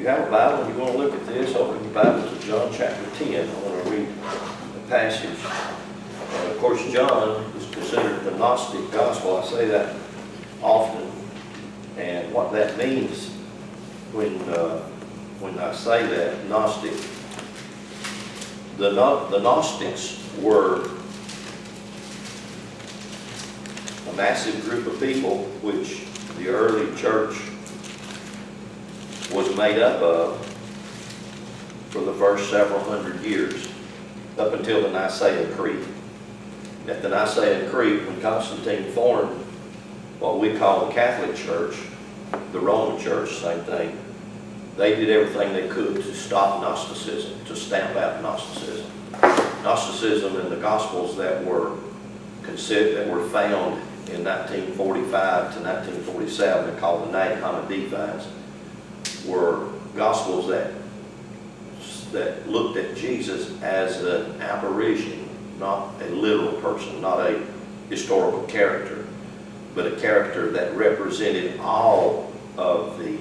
you have a Bible and you want to look at this, open your Bible to John chapter 10. I want to read the passage. Of course, John is considered the Gnostic gospel. I say that often. And what that means when I say that, Gnostic, the Gnostics were a massive group of people which the early church was made up of for the first several hundred years, up until the Nicene Creed. At the Nicene Creed, when Constantine formed what we call the Catholic Church, the Roman Church, same thing, they did everything they could to stop Gnosticism, to stamp out Gnosticism. Gnosticism and the Gospels that were found in 1945 to 1947, they're called the Nag Hammadi, were Gospels that looked at Jesus as an apparition, not a literal person, not a historical character, but a character that represented all of the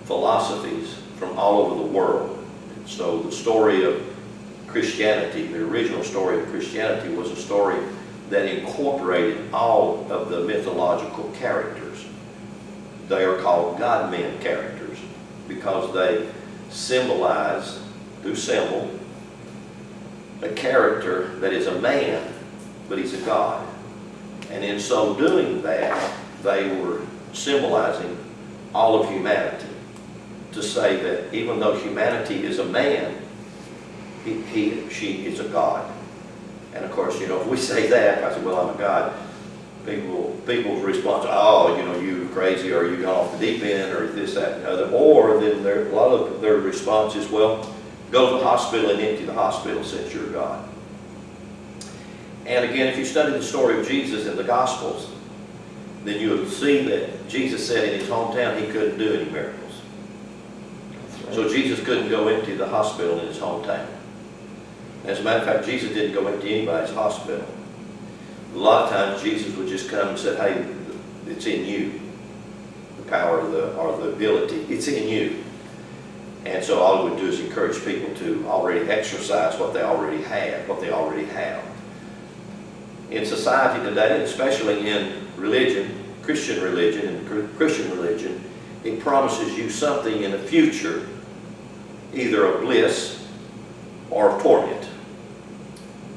philosophies from all over the world. And so the story of Christianity, the original story of Christianity, was a story that incorporated all of the mythological characters. They are called God-men characters because they symbolize, through symbol, a character that is a man, but he's a God. And in so doing that, they were symbolizing all of humanity, to say that even though humanity is a man, she is a God. And of course, if we say that, if I say, well, I'm a God, people's response, oh, you crazy, or you gone off the deep end, or this, that, and the other. Or then a lot of their response is, well, go to the hospital and empty the hospital since you're God. And again, if you study the story of Jesus in the Gospels, then you will see that Jesus said in his hometown he couldn't do any miracles. Right. So Jesus couldn't go empty the hospital in his hometown. As a matter of fact, Jesus didn't go empty anybody's hospital. A lot of times Jesus would just come and say, hey, it's in you. The power or the ability, it's in you. And so all he would do is encourage people to already exercise what they already have. In society today, especially in religion, Christian religion, it promises you something in the future, either of bliss or of torment.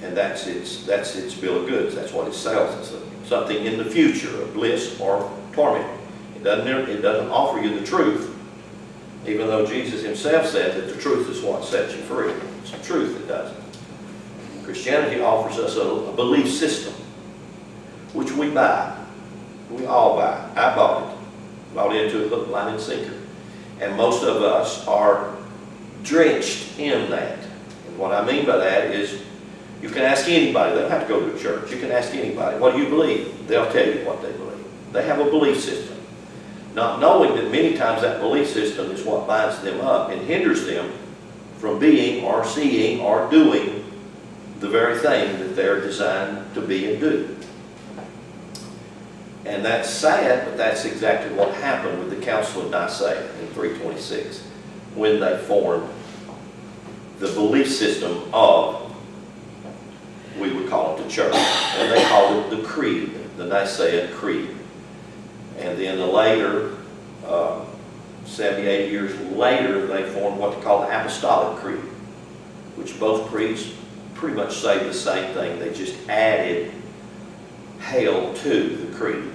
And that's its bill of goods. That's what it sells. It's something in the future of bliss or torment. It doesn't offer you the truth, even though Jesus himself said that the truth is what sets you free. It's the truth that does it. Christianity offers us a belief system, which we buy. We all buy. I bought it. Bought into it, hook, line, and sinker. And most of us are drenched in that. And what I mean by that is, you can ask anybody. They don't have to go to a church. You can ask anybody, what do you believe? They'll tell you what they believe. They have a belief system. Not knowing that many times that belief system is what binds them up and hinders them from being or seeing or doing the very thing that they're designed to be and do. And that's sad, but that's exactly what happened with the Council of Nicaea in 326, when they formed the belief system of, we would call it the church, and they called it the Creed, the Nicene Creed. And then later, 70, 80 years later, they formed what they call the Apostolic Creed, which both creeds pretty much say the same thing. They just added hell to the creed.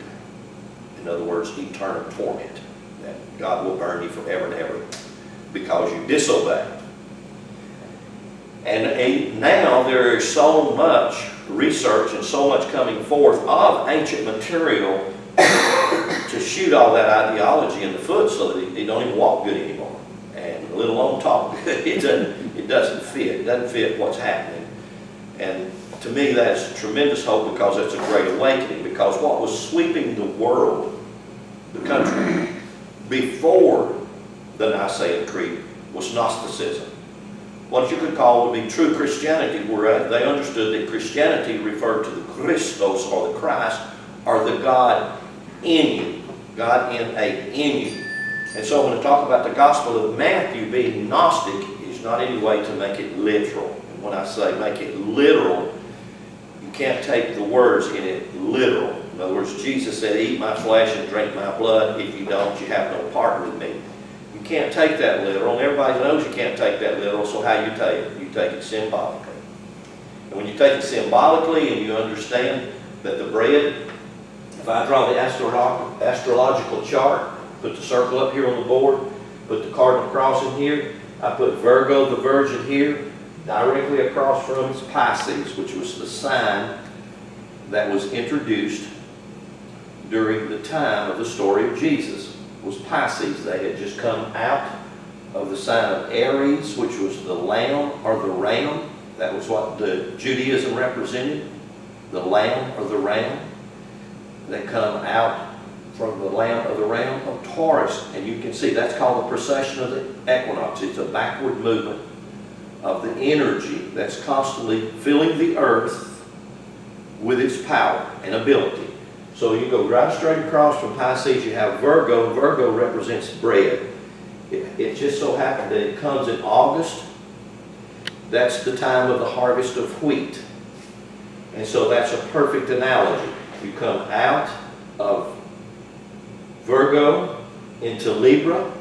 In other words, eternal torment. That God will burn you forever and ever because you disobey. And now there is so much research and so much coming forth of ancient material to shoot all that ideology in the foot so that it don't even walk good anymore. And let alone talk good. It doesn't fit. It doesn't fit what's happening. And to me, that's tremendous hope, because it's a great awakening. Because what was sweeping the world, the country, before the Nicene Creed was Gnosticism. What you could call would be true Christianity, where they understood that Christianity referred to the Christos, or the Christ, or the God in you, God in you. And so when I talk about the Gospel of Matthew being Gnostic, is not any way to make it literal. And when I say make it literal, you can't take the words in it literal. In other words, Jesus said, eat my flesh and drink my blood. If you don't, you have no part with me. You can't take that literal, and everybody knows you can't take that literal, so how you take it? You take it symbolically. And when you take it symbolically and you understand that the bread, if I draw the astrological chart, put the circle up here on the board, put the cardinal cross in here, I put Virgo the Virgin here, directly across from is Pisces, which was the sign that was introduced during the time of the story of Jesus, was Pisces. They had just come out of the sign of Aries, which was the lamb or the ram. That was what the Judaism represented, the lamb or the ram. They come out from the lamb or the ram of Taurus. And you can see that's called the precession of the equinox. It's a backward movement of the energy that's constantly filling the earth with its power and ability. So you go right straight across from Pisces, you have Virgo. Virgo represents bread. It just so happened that it comes in August. That's the time of the harvest of wheat. And so that's a perfect analogy. You come out of Virgo into Libra.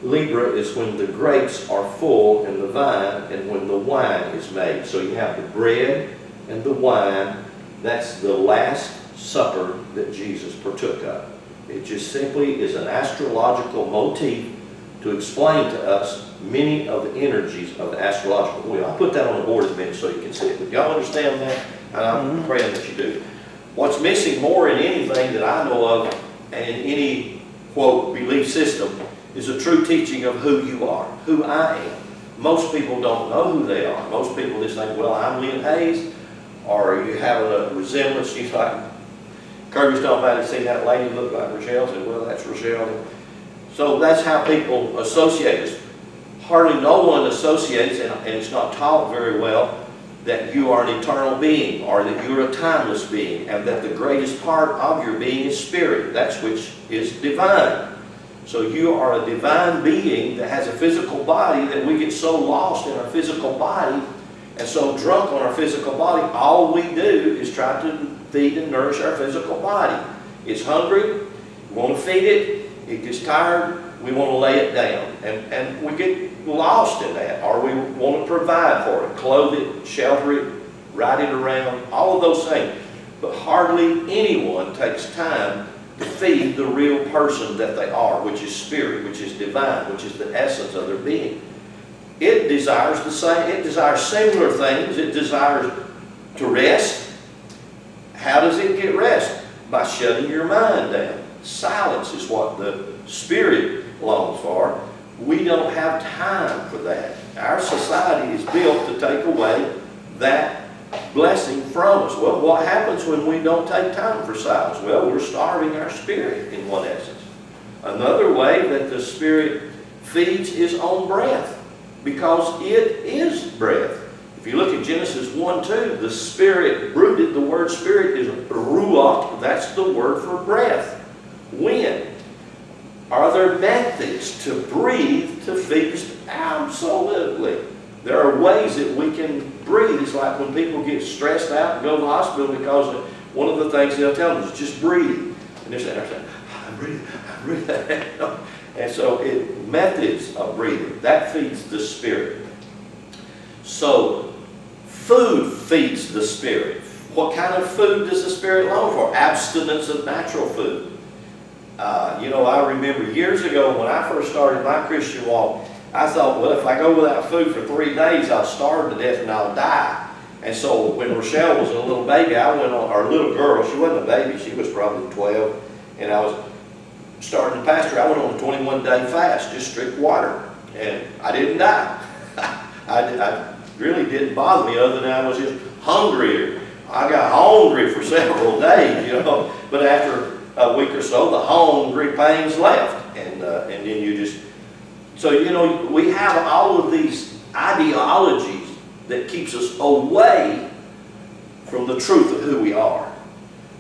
Libra is when the grapes are full in the vine and when the wine is made. So you have the bread and the wine. That's the Last Supper that Jesus partook of. It just simply is an astrological motif to explain to us many of the energies of the astrological wheel. I'll put that on the board in a minute so you can see it. But y'all understand that? And I'm praying that you do. What's missing more in anything that I know of and in any, quote, belief system is a true teaching of who you are, who I am. Most people don't know who they are. Most people just think, well, I'm Lynn Hayes, or you have a resemblance. You like, Kirby's talking about it, see that lady look like Rochelle? Said, well, that's Rochelle. So that's how people associate us. Hardly no one associates, and it's not taught very well, that you are an eternal being or that you're a timeless being and that the greatest part of your being is spirit. That's which is divine. So you are a divine being that has a physical body that we get so lost in our physical body and so drunk on our physical body, all we do is try to feed and nourish our physical body. It's hungry, we want to feed it, it gets tired, we want to lay it down. And we get lost in that, or we want to provide for it, clothe it, shelter it, ride it around, all of those things. But hardly anyone takes time to feed the real person that they are, which is spirit, which is divine, which is the essence of their being. It desires the same, it desires similar things. It desires to rest. How does it get rest? By shutting your mind down. Silence is what the spirit longs for. We don't have time for that. Our society is built to take away that blessing from us. Well, what happens when we don't take time for silence? Well, we're starving our spirit in one essence. Another way that the spirit feeds is on breath, because it is breath. If you look at Genesis 1:2, the spirit brooded. The word spirit is ruach. That's the word for breath, wind. Are there methods to breathe to feed us? Absolutely. There are ways that we can breathe. It's like when people get stressed out and go to the hospital because one of the things they'll tell them is just breathe. And they're saying, I'm breathing. And so methods of breathing, that feeds the spirit. So food feeds the spirit. What kind of food does the spirit long for? Abstinence of natural food. I remember years ago when I first started my Christian walk, I thought, well, if I go without food for 3 days, I'll starve to death and I'll die. And so when Rochelle was a little baby, I went on, or a little girl, she wasn't a baby, she was probably 12, and I was starting to pastor. I went on a 21-day fast, just strict water, and I didn't die. I really didn't bother me other than I was just hungry. I got hungry for several days, but after a week or so, the hungry pains left, and then you just, so we have all of these ideologies that keeps us away from the truth of who we are,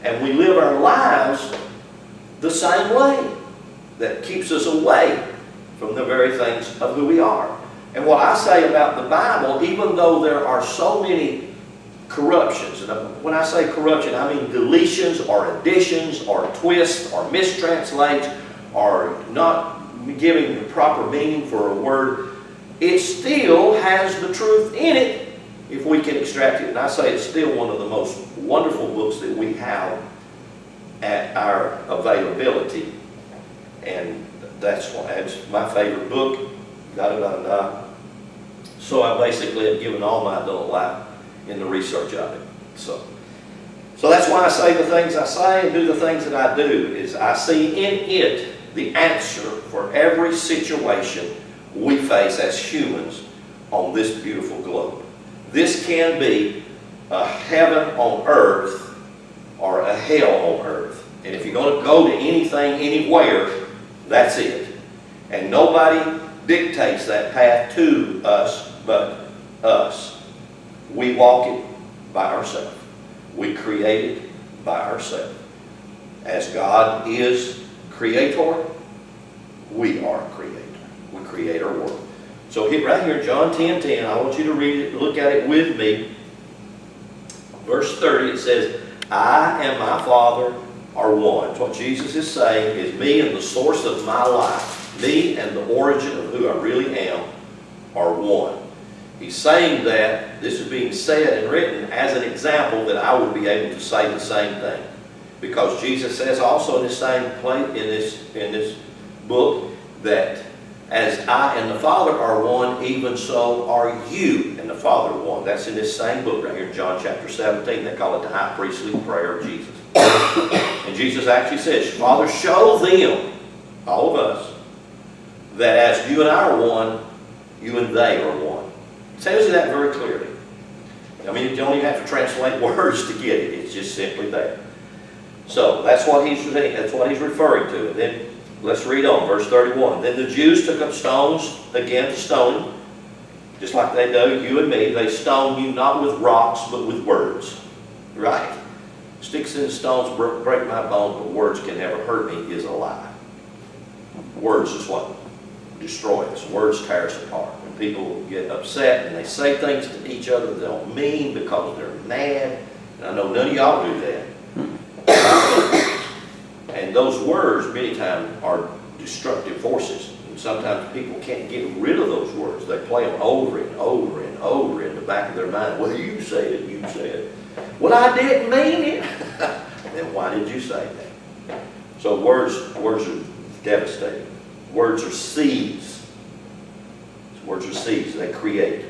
and we live our lives the same way. That keeps us away from the very things of who we are. And what I say about the Bible, even though there are so many corruptions, and when I say corruption, I mean deletions or additions or twists or mistranslates or not giving the proper meaning for a word, it still has the truth in it if we can extract it. And I say it's still one of the most wonderful books that we have at our availability. And that's my favorite book. So I basically have given all my adult life in the research of it. So that's why I say the things I say and do the things that I do, is I see in it the answer for every situation we face as humans on this beautiful globe. This can be a heaven on earth or a hell on earth. And if you're going to go to anything, anywhere, that's it. And nobody dictates that path to us but us. We walk it by ourselves. We create it by ourselves. As God is creator, we are creator. We create our world. So right here, John 10:10, I want you to read it, look at it with me. Verse 30, it says, I and my Father are one. What Jesus is saying is me and the source of my life, me and the origin of who I really am, are one. He's saying that this is being said and written as an example that I would be able to say the same thing. Because Jesus says also in this same place, in this book, that as I and the Father are one, even so are you and the Father one. That's in this same book right here in John chapter 17. They call it the high priestly prayer of Jesus. And Jesus actually says, Father, show them, all of us, that as you and I are one, you and they are one. It tells you that very clearly. I mean, you don't even have to translate words to get it. It's just simply there. So that's what he's referring to. And then let's read on, verse 31. Then the Jews took up stones again to stone him, just like they do you and me. They stone you not with rocks, but with words. Right? Sticks and stones break my bones, but words can never hurt me is a lie. Words is what destroy us. Words tear us apart. When people get upset and they say things to each other they don't mean because they're mad, and I know none of y'all do that. And those words many times are destructive forces. And sometimes people can't get rid of those words. They play them over and over and over in the back of their mind. Well, you said, you said. Well, I didn't mean it. Then why did you say that? So words are devastating. Words are seeds. Words are seeds. They create.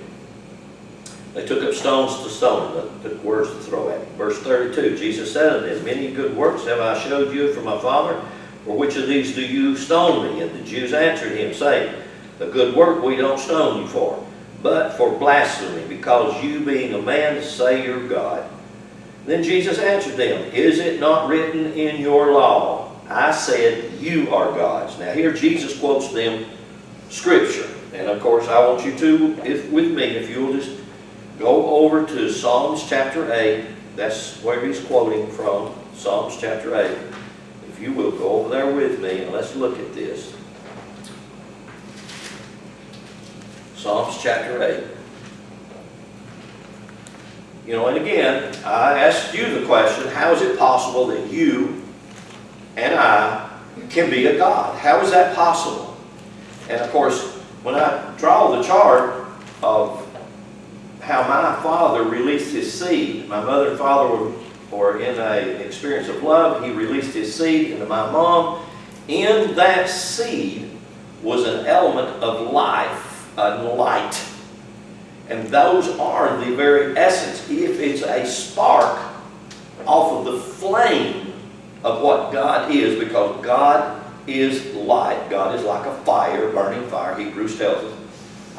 They took up stones to stone him, took words to throw at him. Verse 32, Jesus said unto them, Many good works have I showed you from my Father. For which of these do you stone me? And the Jews answered him, saying, The good work we don't stone you for, but for blasphemy, because you being a man say you're God. Then Jesus answered them, Is it not written in your law, I said you are gods? Now here Jesus quotes them Scripture. And of course I want you to, with me, if you'll just go over to Psalms chapter 8. That's where he's quoting from, Psalms chapter 8. If you will go over there with me and let's look at this. Psalms chapter 8. You know, and again, I asked you the question, how is it possible that you and I can be a God? How is that possible? And of course, when I draw the chart of how my father released his seed, my mother and father were in an experience of love. He released his seed into my mom. In that seed was an element of life, and light. And those are the very essence. If it's a spark off of the flame of what God is, because God is light. God is like a fire, burning fire, Hebrews tells us.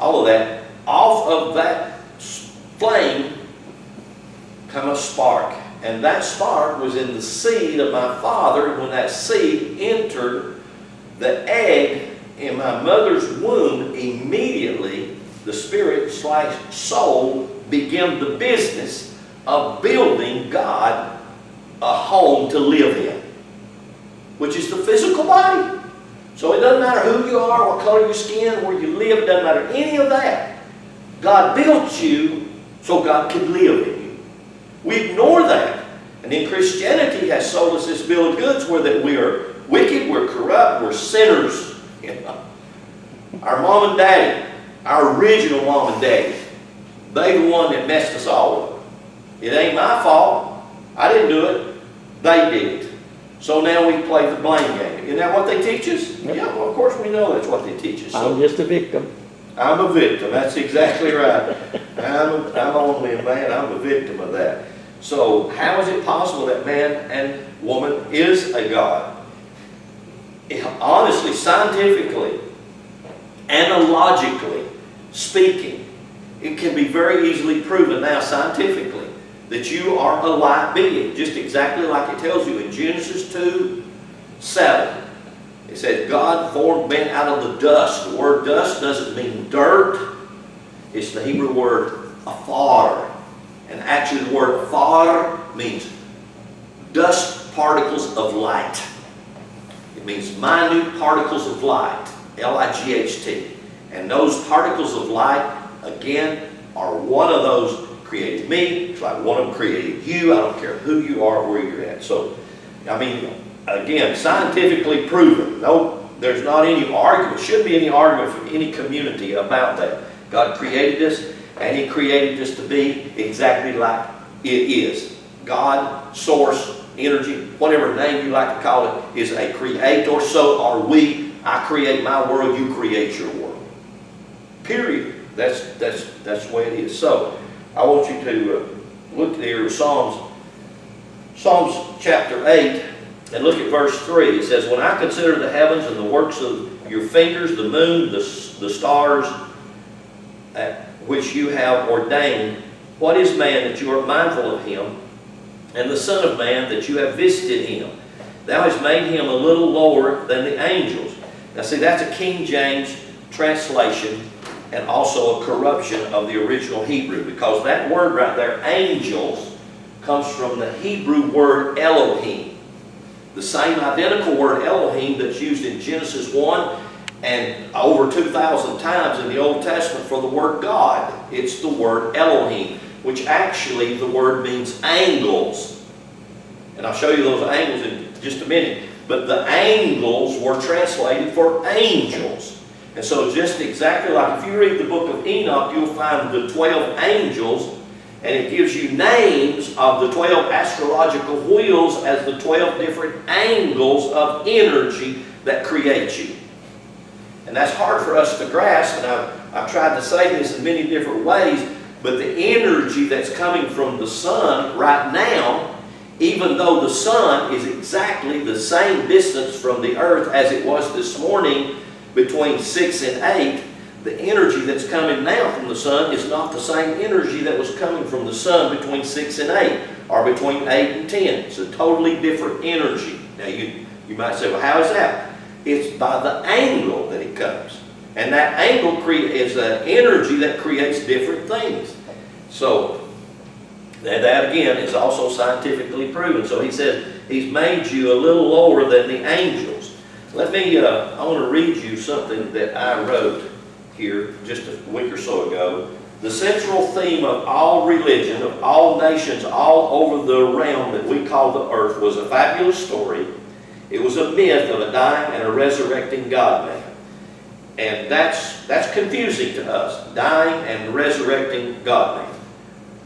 All of that, off of that flame come a spark. And that spark was in the seed of my father. And when that seed entered the egg in my mother's womb, immediately the spirit/soul began the business of building God a home to live in, which is the physical body. So it doesn't matter who you are, what color your skin, where you live, it doesn't matter any of that. God built you so God could live in you. We ignore that. And then Christianity has sold us this bill of goods where that we are wicked, we're corrupt, we're sinners. You know? Our mom and daddy, our original mom and daddy, they the one that messed us all up. It ain't my fault. I didn't do it. They did it. So now we play the blame game. Isn't that what they teach us? Yep. Yeah, well, of course we know that's what they teach us. So I'm just a victim. I'm a victim. That's exactly right. I'm only a man. I'm a victim of that. So how is it possible that man and woman is a God? Honestly, scientifically, analogically speaking, it can be very easily proven now scientifically that you are a light being, just exactly like it tells you in Genesis 2:7. It says, God formed man out of the dust. The word dust doesn't mean dirt. It's the Hebrew word afar. And actually the word afar means dust particles of light. It means minute particles of light, L-I-G-H-T. And those particles of light, again, are one of those created me. It's like one of them created you. I don't care who you are, where you're at. So, I mean, again, scientifically proven. No, there's not any argument, shouldn't be any argument from any community about that. God created us, and He created us to be exactly like it is. God, source, energy, whatever name you like to call it, is a creator. So are we. I create my world, you create your world. Period. That's the way it is. So, I want you to look there, Psalms chapter 8, and look at verse 3. It says, when I consider the heavens and the works of your fingers, the moon, the stars, which you have ordained, what is man that you are mindful of him, and the Son of Man that you have visited him? Thou hast made him a little lower than the angels. Now see, that's a King James translation, and also a corruption of the original Hebrew, because that word right there, angels, comes from the Hebrew word Elohim. The same identical word Elohim that's used in Genesis 1 and over 2,000 times in the Old Testament for the word God. It's the word Elohim, which actually the word means angles. And I'll show you those angles in just a minute. But the angles were translated for angels. And so just exactly like if you read the book of Enoch, you'll find the 12 angels, and it gives you names of the 12 astrological wheels as the 12 different angles of energy that create you. And that's hard for us to grasp, and I've tried to say this in many different ways, but the energy that's coming from the sun right now, even though the sun is exactly the same distance from the earth as it was this morning, between 6 and 8, the energy that's coming now from the sun is not the same energy that was coming from the sun between 6 and 8, or between 8 and 10. It's a totally different energy. Now you might say, well, how is that? It's by the angle that it comes. And that angle is an energy that creates different things. So, that again is also scientifically proven. So he says, He's made you a little lower than the angels. Let me, I want to read you something that I wrote here just a week or so ago. The central theme of all religion, of all nations, all over the realm that we call the earth, was a fabulous story. It was a myth of a dying and a resurrecting God-man. And that's confusing to us, dying and resurrecting God-man.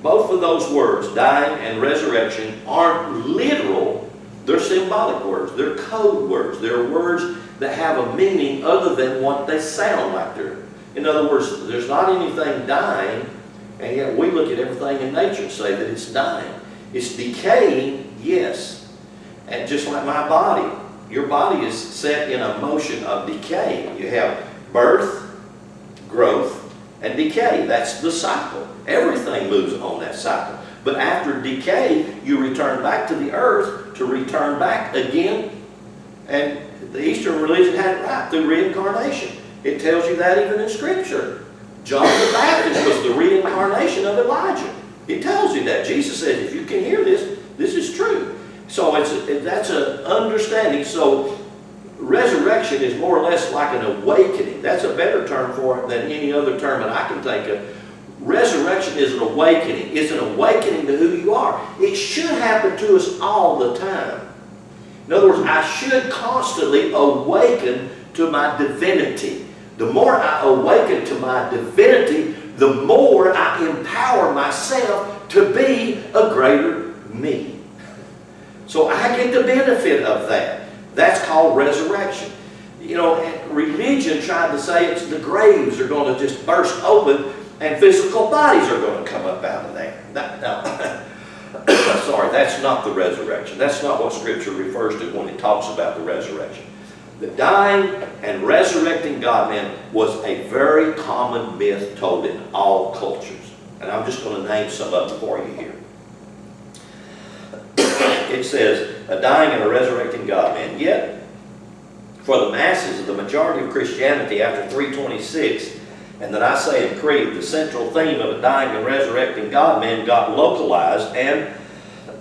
Both of those words, dying and resurrection, aren't literal. They're symbolic words. They're code words. They're words that have a meaning other than what they sound like they're. In other words, there's not anything dying, and yet we look at everything in nature and say that it's dying. It's decaying, yes. And just like my body, your body is set in a motion of decay. You have birth, growth, and decay. That's the cycle. Everything moves on that cycle. But after decay, you return back to the earth to return back again. And the Eastern religion had it right through reincarnation. It tells you that even in Scripture. John the Baptist was the reincarnation of Elijah. It tells you that. Jesus said, if you can hear this, this is true. So that's an understanding. So resurrection is more or less like an awakening. That's a better term for it than any other term that I can think of. Resurrection is an awakening. It's an awakening to who you are. It should happen to us all the time. In other words, I should constantly awaken to my divinity. The more I awaken to my divinity, the more I empower myself to be a greater me. So I get the benefit of that. That's called resurrection. You know, religion tried to say it's the graves are going to just burst open and physical bodies are going to come up out of there. Sorry, that's not the resurrection. That's not what Scripture refers to when it talks about the resurrection. The dying and resurrecting God-man was a very common myth told in all cultures. And I'm just going to name some of them for you here. It says, a dying and a resurrecting God-man. Yet, for the masses, the majority of Christianity after 326, and that I say in Creed, the central theme of a dying and resurrecting God-man got localized and,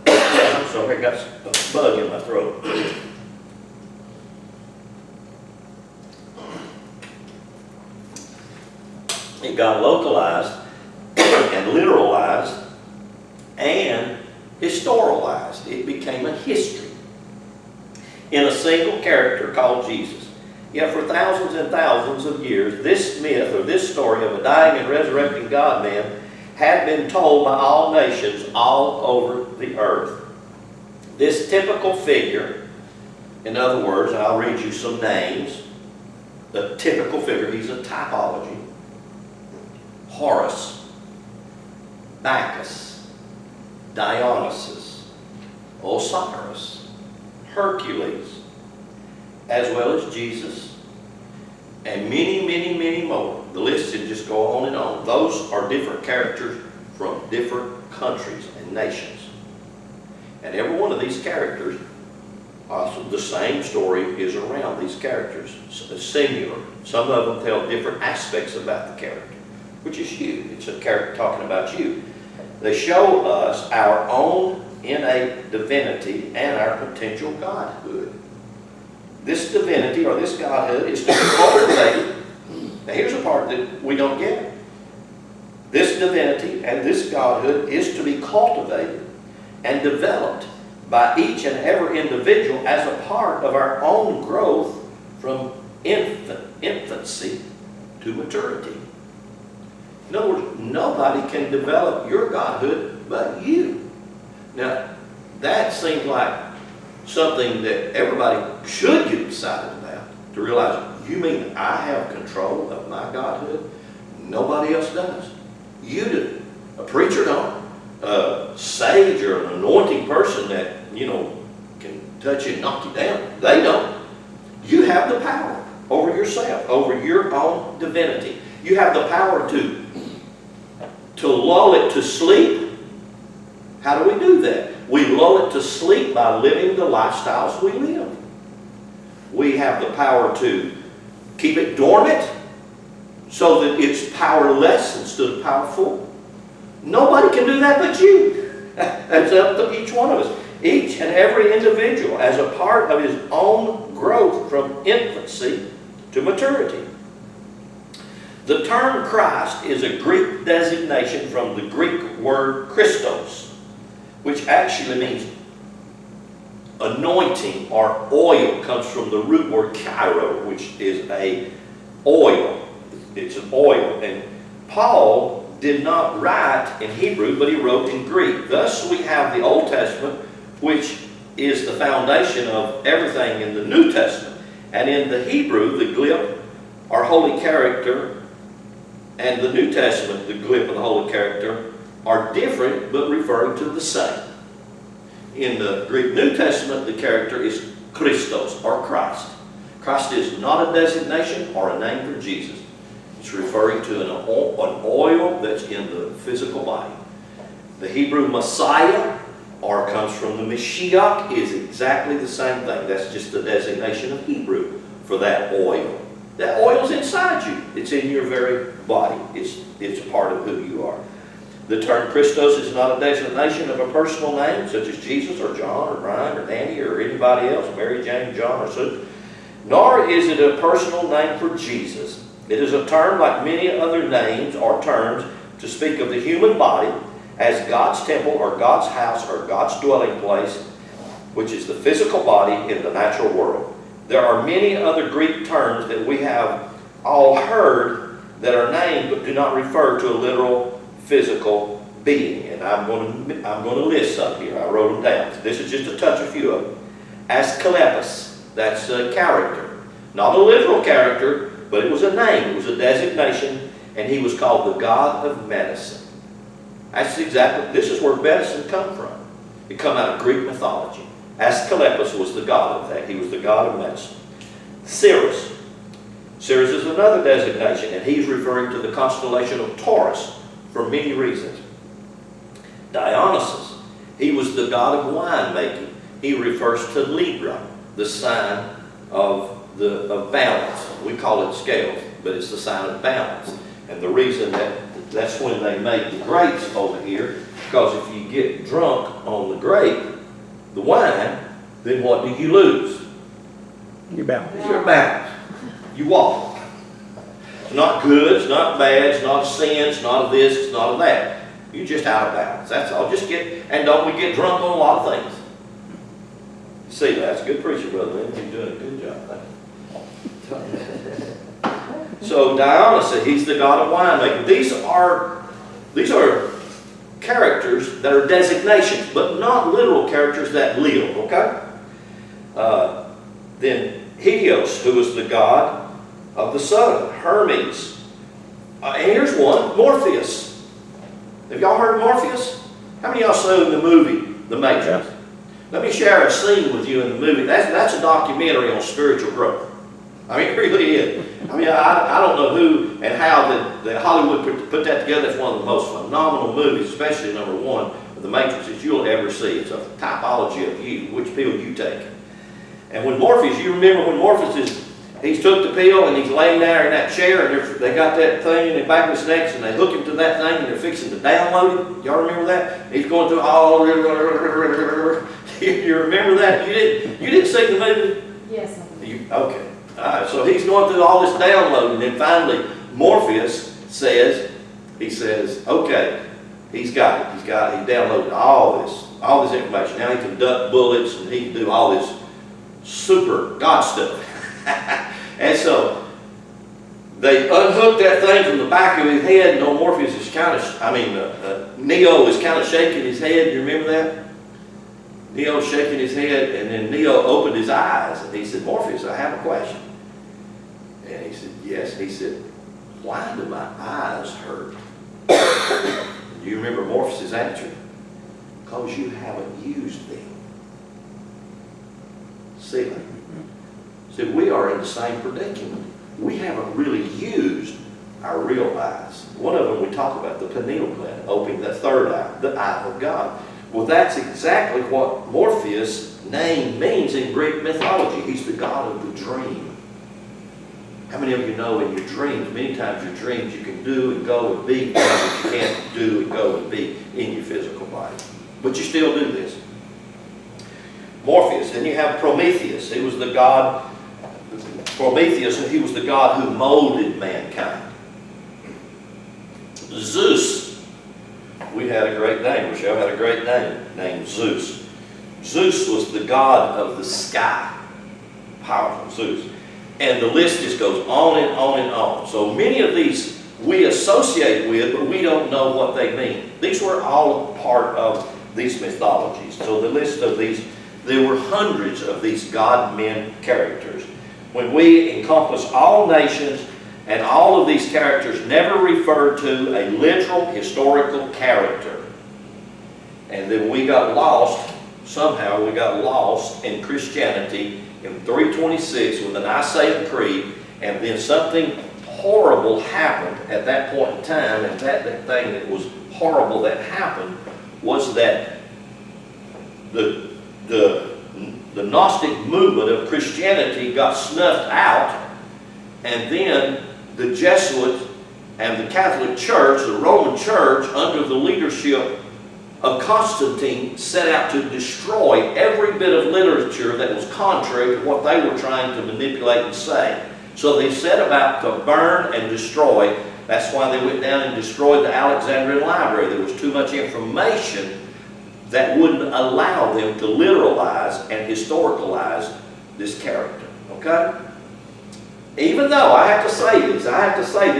I'm sorry, I got a bug in my throat. It got localized and literalized and historicized. It became a history in a single character called Jesus. Yet for thousands and thousands of years, this myth or this story of a dying and resurrecting God-man had been told by all nations all over the earth. This typical figure, in other words, I'll read you some names. The typical figure, he's a typology. Horus, Bacchus, Dionysus, Osiris, Hercules, as well as Jesus, and many, many, many more. The list can just go on and on. Those are different characters from different countries and nations. And every one of these characters, also the same story is around these characters, singular. Some of them tell different aspects about the character, which is you. It's a character talking about you. They show us our own innate divinity and our potential godhood. This divinity or this godhood is to be cultivated. Now here's a part that we don't get. This divinity and this godhood is to be cultivated and developed by each and every individual as a part of our own growth from infancy to maturity. In other words, nobody can develop your godhood but you. Now, that seems like something that everybody should get excited about, to realize, you mean I have control of my godhood? Nobody else does. You do. A preacher don't. A sage or an anointing person that, you know, can touch you and knock you down, they don't. You have the power over yourself, over your own divinity. You have the power to lull it to sleep. How do we do that? We lull it to sleep by living the lifestyles we live. We have the power to keep it dormant so that it's powerless instead of powerful. Nobody can do that but you. That's up to each one of us. Each and every individual as a part of his own growth from infancy to maturity. The term Christ is a Greek designation from the Greek word Christos, which actually means anointing or oil. Comes from the root word Cairo, which is a oil. It's an oil. And Paul did not write in Hebrew, but he wrote in Greek. Thus we have the Old Testament, which is the foundation of everything in the New Testament. And in the Hebrew, the glip or holy character, and the New Testament, the glip and the holy character, are different but referring to the same. In the Greek New Testament, the character is Christos, or Christ. Christ is not a designation or a name for Jesus. It's referring to an oil that's in the physical body. The Hebrew Messiah, or comes from the Mashiach, is exactly the same thing. That's just the designation of Hebrew for that oil. That oil's inside you. It's in your very body. It's a part of who you are. The term Christos is not a designation of a personal name, such as Jesus or John or Brian or Danny or anybody else, Mary, Jane, John, or Sue. Nor is it a personal name for Jesus. It is a term like many other names or terms to speak of the human body as God's temple or God's house or God's dwelling place, which is the physical body in the natural world. There are many other Greek terms that we have all heard that are named but do not refer to a literal physical being. And I'm going to list some here. I wrote them down. This is just to touch a few of them. Asclepius, that's a character. Not a literal character, but it was a name. It was a designation, and he was called the god of medicine. That's exactly, this is where medicine come from. It come out of Greek mythology. Asclepius was the god of that. He was the god of medicine. Ceres. Ceres is another designation, and he's referring to the constellation of Taurus for many reasons. Dionysus, he was the god of winemaking. He refers to Libra, the sign of balance. We call it scales, but it's the sign of balance. And the reason that's when they make the grapes over here, because if you get drunk on the grape, the wine, then what do you lose? Your balance. Your balance. You walk. It's not good, it's not bad, it's not sin, it's not of this, it's not of that. You're just out of balance. That's all. And don't we get drunk on a lot of things? See, that's good preaching, brother. You're doing a good job. So Dionysus, he's the god of winemaking. These are characters that are designations, but not literal characters that live, okay? Then Helios, who was the god of the sun. Hermes. And here's one, Morpheus. Have y'all heard of Morpheus? How many of y'all saw the movie, The Matrix? Let me share a scene with you in the movie. That's a documentary on spiritual growth. I mean, it really is. I mean, I don't know who and how that Hollywood put that together. It's one of the most phenomenal movies, especially number one of The Matrix, that you'll ever see. It's a typology of you, which pill you take. And when Morpheus, you remember when Morpheus he's took the pill and he's laying there in that chair and they got that thing in the back of his neck and they hook him to that thing and they're fixing to download it. Y'all remember that? He's going through all. You remember that? You didn't see the movie? Yes. Okay. All right. So he's going through all this downloading, and then finally Morpheus says, okay, he's got it. He downloaded all this information. Now he can duck bullets and he can do all this super God stuff. And so they unhooked that thing from the back of his head, and Morpheus is Neo is kind of shaking his head. You remember that? Neo's shaking his head, and then Neo opened his eyes, and he said, Morpheus, I have a question. And he said, yes. He said, why do my eyes hurt? Do you remember Morpheus' answer? Because you haven't used them. See that? See, we are in the same predicament. We haven't really used our real eyes. One of them we talk about, the pineal gland, opening that third eye, the eye of God. Well, that's exactly what Morpheus' name means in Greek mythology. He's the god of the dream. How many of you know in your dreams, many times your dreams you can do and go and be things that you can't do and go and be in your physical body. But you still do this. Morpheus. Then you have Prometheus. He was the god, Prometheus, and he was the god who molded mankind. Zeus. We had a great name. Rochelle had a great name named Zeus. Zeus was the god of the sky. Powerful Zeus. And the list just goes on and on and on. So many of these we associate with, but we don't know what they mean. These were all part of these mythologies. So the list of these, there were hundreds of these god-men characters. When we encompass all nations, and all of these characters never refer to a literal historical character. And then we got lost, somehow we got lost in Christianity in 326 with the Nicene Creed, and then something horrible happened at that point in time, and that thing that was horrible that happened was that the Gnostic movement of Christianity got snuffed out, and then the Jesuit and the Catholic Church, the Roman Church, under the leadership of Constantine set out to destroy every bit of literature that was contrary to what they were trying to manipulate and say. So they set about to burn and destroy. That's why they went down and destroyed the Alexandrian library. There was too much information that wouldn't allow them to literalize and historicalize this character. Okay? Even though I have to say this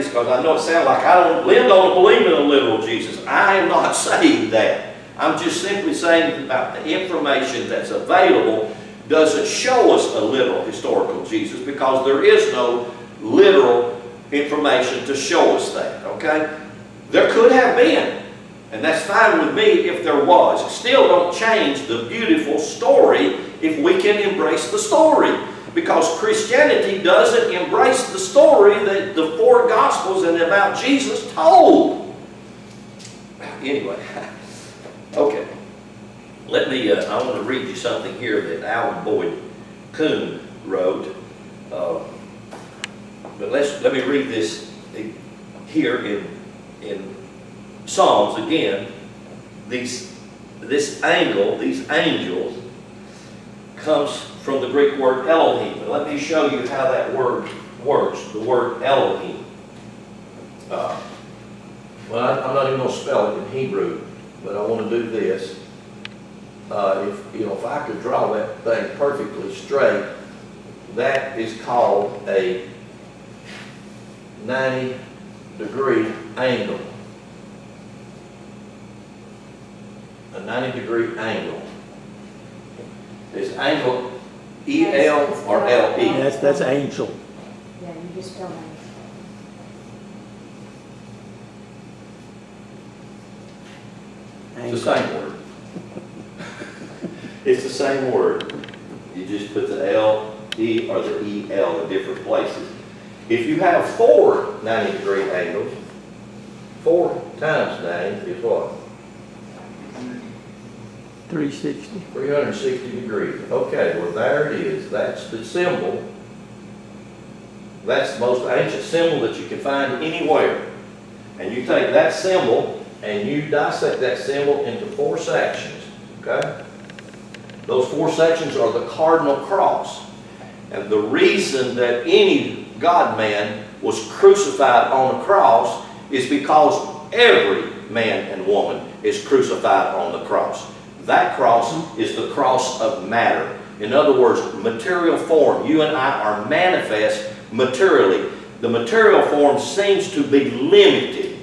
because I know it sounds like Lynn don't believe in a literal Jesus. I am not saying that. I'm just simply saying about the information that's available doesn't show us a literal historical Jesus, because there is no literal information to show us that. Okay? There could have been, and that's fine with me if there was. Still don't change the beautiful story if we can embrace the story. Because Christianity doesn't embrace the story that the four Gospels and about Jesus told. Anyway, okay. I want to read you something here that Alan Boyd Kuhn wrote. But let me read this here in Psalms again. These angels comes from the Greek word Elohim. And let me show you how that word works, the word Elohim. Well, I'm not even going to spell it in Hebrew, but I want to do this. If I could draw that thing perfectly straight, that is called a 90-degree angle. A 90-degree angle. Is angle E-L or L-E? That's angel. Yeah, you just spelled it. It's the same word. It's the same word. You just put the L-E or the E-L in different places. If you have four 90-degree angles, 4 times 90 is what? 360. 360 degrees. Okay, well there it is. That's the symbol. That's the most ancient symbol that you can find anywhere. And you take that symbol and you dissect that symbol into 4 sections. Okay? Those 4 sections are the cardinal cross. And the reason that any God-man was crucified on a cross is because every man and woman is crucified on the cross. That cross is the cross of matter. In other words, material form. You and I are manifest materially. The material form seems to be limited.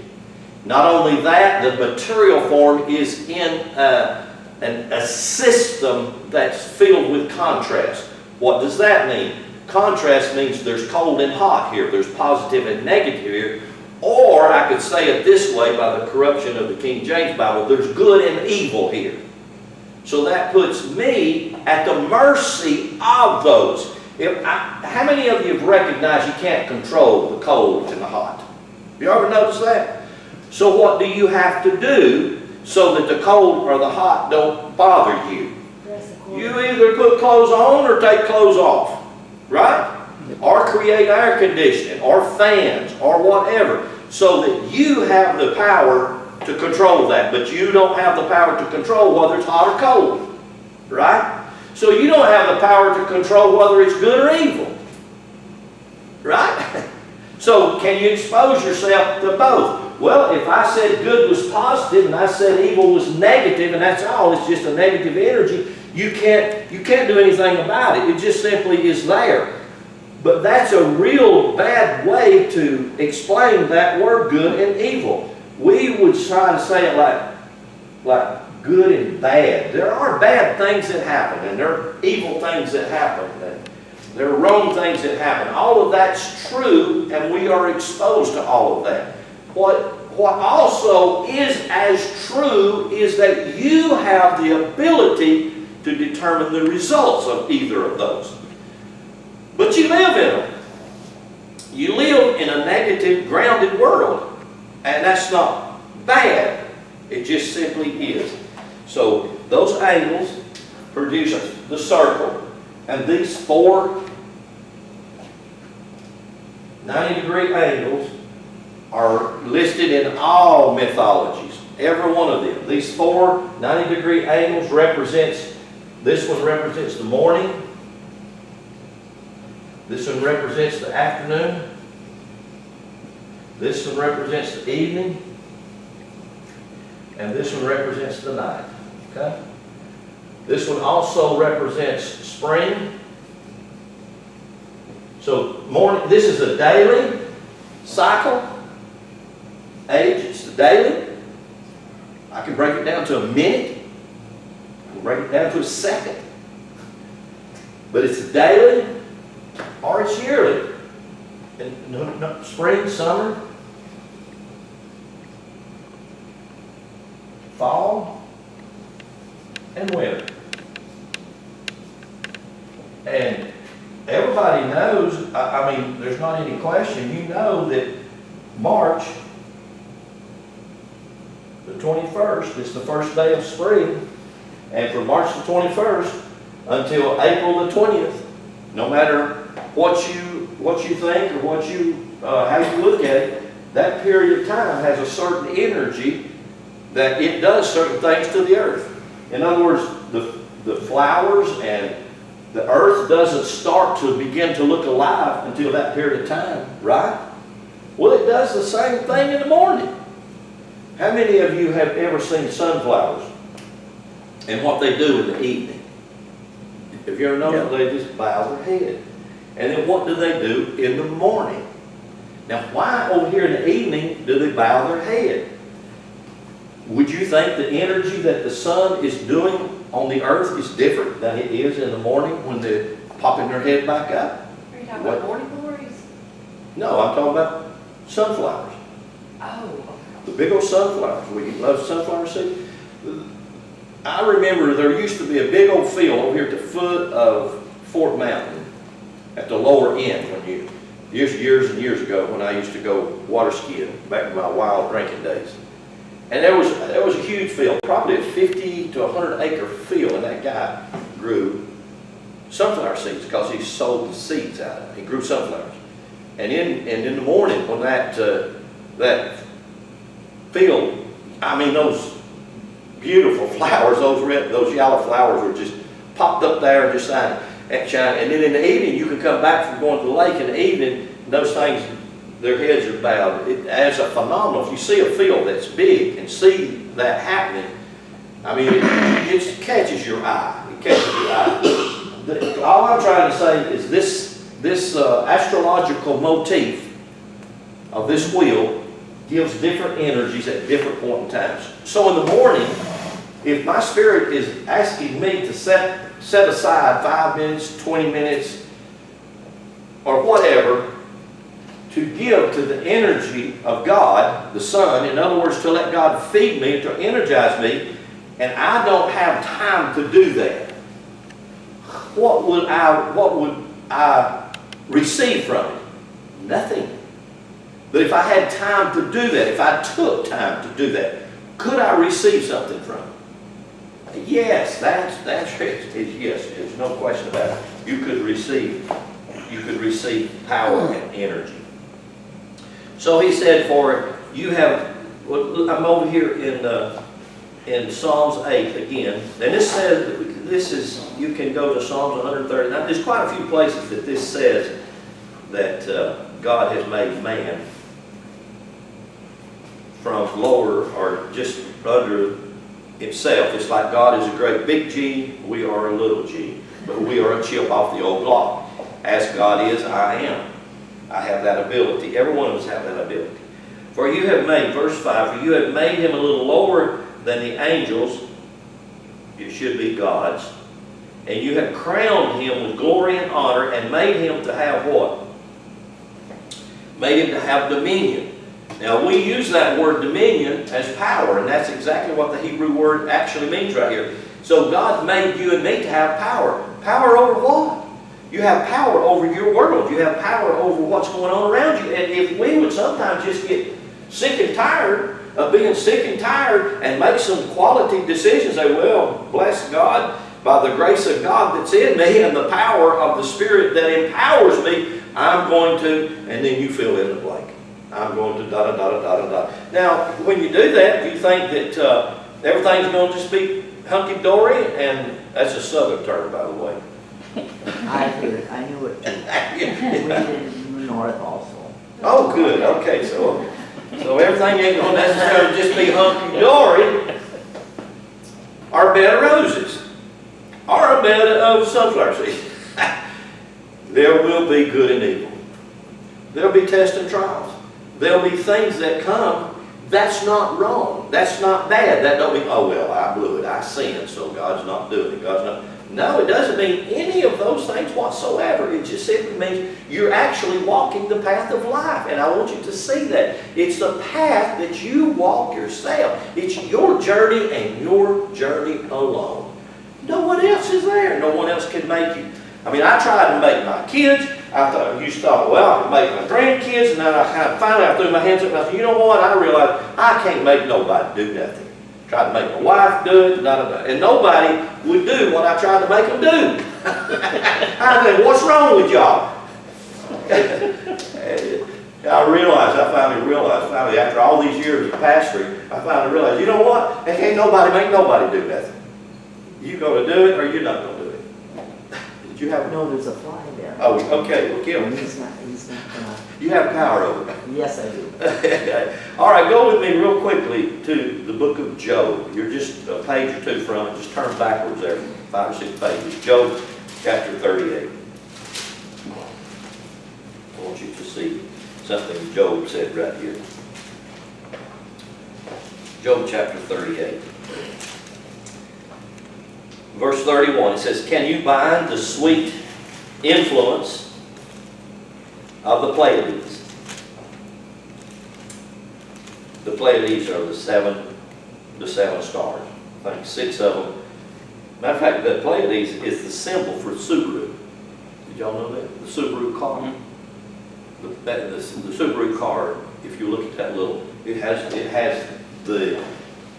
Not only that, the material form is in a system that's filled with contrast. What does that mean? Contrast means there's cold and hot here. There's positive and negative here. Or I could say it this way by the corruption of the King James Bible, there's good and evil here. So that puts me at the mercy of those. How many of you have recognized you can't control the cold and the hot? You ever notice that? So what do you have to do so that the cold or the hot don't bother you? You either put clothes on or take clothes off, right? Or create air conditioning or fans or whatever, so that you have the power to control that, but you don't have the power to control whether it's hot or cold, right? So you don't have the power to control whether it's good or evil, right? So can you expose yourself to both? Well, if I said good was positive and I said evil was negative, and that's all, it's just a negative energy, you can't do anything about it. It just simply is there. But that's a real bad way to explain that word good and evil. We would try to say it like good and bad. There are bad things that happen, and there are evil things that happen, and there are wrong things that happen. All of that's true, and we are exposed to all of that. What also is as true is that you have the ability to determine the results of either of those. But you live in them. You live in a negative, grounded world. And that's not bad. It just simply is. So those angles produce the circle. And these 4 90-degree angles are listed in all mythologies. Every one of them. These 4 90-degree angles represents, this one represents the morning. This one represents the afternoon. This one represents the evening. And this one represents the night. Okay? This one also represents spring. So morning, this is a daily cycle. Age, it's the daily. I can break it down to a minute. I can break it down to a second. But it's daily or it's yearly. And spring, summer, fall, and winter. And everybody knows, I mean, there's not any question, you know that March the 21st is the first day of spring. And from March the 21st until April the 20th, no matter what you think or what you how you look at it, that period of time has a certain energy that it does certain things to the earth. In other words, the flowers and the earth doesn't start to begin to look alive until that period of time, right? Well, it does the same thing in the morning. How many of you have ever seen sunflowers and what they do in the evening? If you ever noticed, they just bow their head. And then what do they do in the morning? Now, why over here in the evening do they bow their head? Would you think the energy that the sun is doing on the earth is different than it is in the morning when they're popping their head back up? Are you talking about morning glories? No, I'm talking about sunflowers. Oh. The big old sunflowers. We love sunflower seed. I remember there used to be a big old field over here at the foot of Fort Mountain at the lower end when years and years ago when I used to go water skiing back in my wild drinking days. And there was a huge field, probably a 50 to 100 acre field, and that guy grew sunflower seeds because he sold the seeds out of it. He grew sunflowers. And in the morning when that field, I mean those beautiful flowers, those yellow flowers were just popped up there and just shining. And then in the evening, you can come back from going to the lake in the evening, and those things, their heads are bowed. As a phenomenal, if you see a field that's big and see that happening, I mean, it catches your eye. It catches your eye. All I'm trying to say is this astrological motif of this wheel gives different energies at different point in times. So in the morning, if my spirit is asking me to set aside 5 minutes, 20 minutes, or whatever, to give to the energy of God, the sun, in other words, to let God feed me, to energize me, and I don't have time to do that, what would I receive from it? Nothing. But if I had time to do that, if I took time to do that, could I receive something from it? Yes, that's yes. There's no question about it. You could receive power and energy. So he said, "For you have." Well, I'm over here in Psalms 8 again, and this says you can go to Psalms 139. There's quite a few places that this says that God has made man from lower or just under himself. It's like God is a great big G, we are a little g, but we are a chip off the old block. As God is, I am. I have that ability. Every one of us have that ability. For you have made, verse 5, for you have made him a little lower than the angels, it should be God's, and you have crowned him with glory and honor and made him to have what? Made him to have dominion. Now we use that word dominion as power, and that's exactly what the Hebrew word actually means right here. So God made you and me to have power. Power over what? You have power over your world. You have power over what's going on around you. And if we would sometimes just get sick and tired of being sick and tired and make some quality decisions, say, well, bless God, by the grace of God that's in me and the power of the Spirit that empowers me, I'm going to, and then you fill in the blank. I'm going to da-da-da-da-da-da. Now, when you do that, do you think that everything's going to just be hunky-dory? And that's a southern term, by the way. I knew it too. We did it in the north also. Oh, good, okay, so everything ain't gonna necessarily just be hunky-dory. Our bed of roses, or a bed of sunflower seeds. There will be good and evil. There'll be tests and trials. There'll be things that come. That's not wrong. That's not bad. That don't mean, oh, well, I blew it. I sinned, so God's not doing it. God's not. No, it doesn't mean any of those things whatsoever. It just simply means you're actually walking the path of life. And I want you to see that. It's the path that you walk yourself. It's your journey and your journey alone. No one else is there. No one else can make you. I mean, I tried to make my kids. I used to thought, well, I can make my grandkids. And then I kind of finally I threw my hands up and I said, you know what? I realized I can't make nobody do nothing. Tried to make my wife do it, and nobody would do what I tried to make them do. I think, what's wrong with y'all? I finally realized, after all these years of pastoring, I finally realized, you know what? Ain't nobody make nobody do nothing. You going to do it or you're not going to do it. Did you have? No, there's a fly there. Oh, okay, well, kill him. He's not gonna. You have power over it. Yes, I do. All right, go with me real quickly to the book of Job. You're just a page or two from it. Just turn backwards there, 5 or 6 pages. Job chapter 38. I want you to see something Job said right here. Job chapter 38. Verse 31, it says, can you bind the sweet influence of the Pleiades? The Pleiades are the seven stars. I think 6 of them. Matter of fact, the Pleiades is the symbol for Subaru. Did y'all know that? The Subaru car. The Subaru car, if you look at that little, it has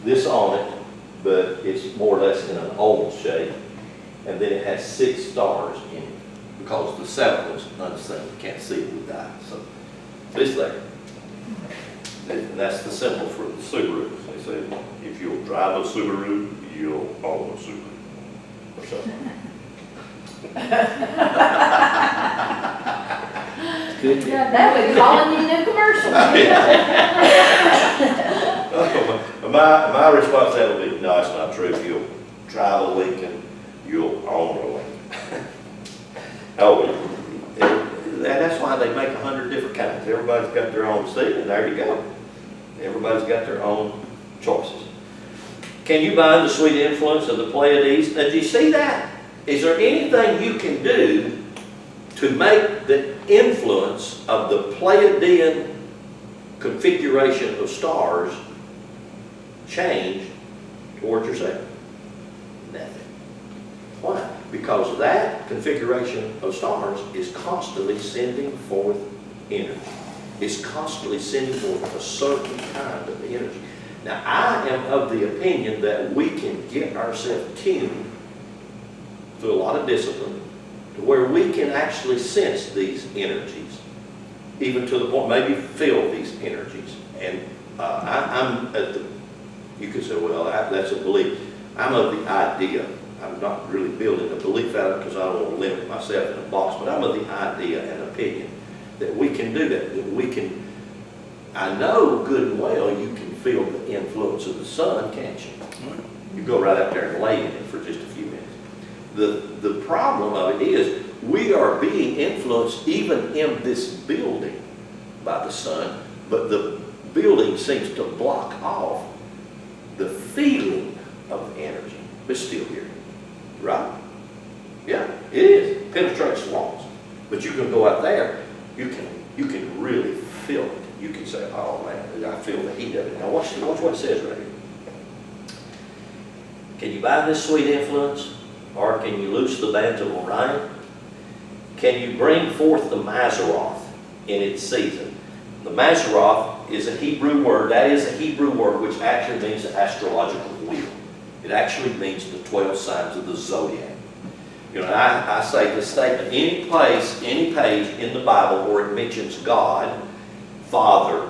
this on it, but it's more or less in an oval shape, and then it has 6 stars in it, because the 7th one's unseen, you can't see it with eyes. So it's there. And that's the symbol for the Subaru. They say, if you'll drive a Subaru, you'll own a Subaru. Or something. Good. That would calling you new commercial. My response to that would be, no, it's not true. If you'll drive a Lincoln, you'll own a Lincoln. Oh, and that's why they make 100 different kinds. Everybody's got their own seat, and there you go. Everybody's got their own choices. Can you bind the sweet influence of the Pleiades? Now, do you see that? Is there anything you can do to make the influence of the Pleiadian configuration of stars change towards yourself? Nothing. Why? Because that configuration of stars is constantly sending forth energy. It's constantly sending forth a certain kind of energy. Now, I am of the opinion that we can get ourselves tuned through a lot of discipline to where we can actually sense these energies, even to the point maybe feel these energies. And I'm at the, you could say, well, that's a belief. I'm of the idea. I'm not really building a belief out of it because I don't want to limit myself in a box, but I'm of the idea and opinion that we can do that we can, I know good and well you can feel the influence of the sun, can't you? You go right out there and lay in it for just a few minutes. The problem of it is we are being influenced even in this building by the sun, but the building seems to block off the feeling of the energy. It's still here, right? Yeah, it is. It penetrates walls. But you can go out there, you can really feel it. You can say, oh man, I feel the heat of it. Now watch what it says right here. Can you bind this sweet influence? Or can you loose the bands of Orion? Can you bring forth the Mazzaroth in its season? The Mazzaroth is a Hebrew word. That is a Hebrew word which actually means the astrological wheel. It actually means the 12 signs of the zodiac. You know, I say this statement, any place, any page in the Bible where it mentions God Father,